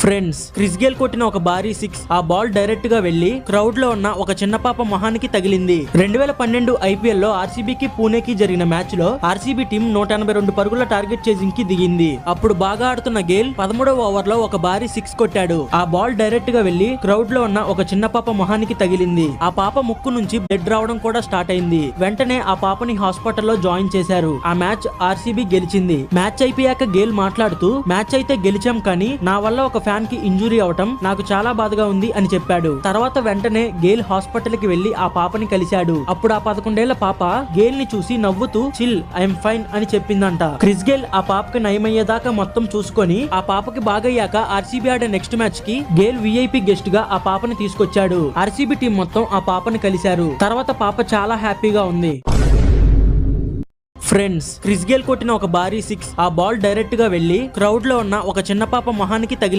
Friends, Chris Gayle కొట్టిన ఒక భారీ సిక్స్ ఆ బాల్ డైరెక్ట్ గా వెళ్లి క్రౌడ్ లో ఉన్న ఒక చిన్న పాప మొహానికి తగిలింది. 2012 ఐపీఎల్ లో ఆర్సీబీకి పూణేకి జరిగిన మ్యాచ్ లో ఆర్సీబీ టీం 182 పరుగుల టార్గెట్ చేజింగ్ కి దిగింది. అప్పుడు బాగా ఆడుతున్న గేల్ 13వ ఓవర్ లో ఒక భారీ సిక్స్ కొట్టాడు. ఆ బాల్ డైరెక్ట్ గా వెళ్లి క్రౌడ్ లో ఉన్న ఒక చిన్న పాప మొహానికి తగిలింది. ఆ పాప ముక్కు నుంచి బ్లడ్ రావడం కూడా స్టార్ట్ అయింది. వెంటనే ఆ పాపని హాస్పిటల్లో జాయిన్ చేశారు. ఆ మ్యాచ్ ఆర్సీబీ గెలిచింది. మ్యాచ్ అయిపోయాక గేల్ మాట్లాడుతూ, మ్యాచ్ అయితే గెలిచాం కానీ నా వల్ల ఒక ఫ్యాన్ కి ఇంజురీ అవటం నాకు చాలా బాధగా ఉంది అని చెప్పాడు. తర్వాత వెంటనే గేల్ హాస్పిటల్ కి వెళ్లి ఆ పాపని కలిశాడు. అప్పుడు ఆ 11 ఏళ్ల పాప గేల్ ని చూసి నవ్వుతూ చిల్, ఐఎమ్ ఫైన్ అని చెప్పిందంట. క్రిస్ గేల్ ఆ పాపకి నయమయ్యేదాకా మొత్తం చూసుకొని ఆ పాపకి బాగయ్యాక ఆర్సీబీ ఆడే నెక్స్ట్ మ్యాచ్ కి గేల్ విఐపి గెస్ట్ గా ఆ పాపని తీసుకొచ్చాడు. ఆర్సీబీ టీం మొత్తం ఆ పాపని కలిశారు. తర్వాత పాప చాలా హ్యాపీగా ఉంది. ఫ్రెండ్స్, క్రిస్ గేల్ కొట్టిన ఒక భారీ సిక్స్ ఆ బాల్ డైరెక్ట్ గా వెళ్లి క్రౌడ్ లో ఉన్న ఒక చిన్న పాప మొహానికి తగిలింది.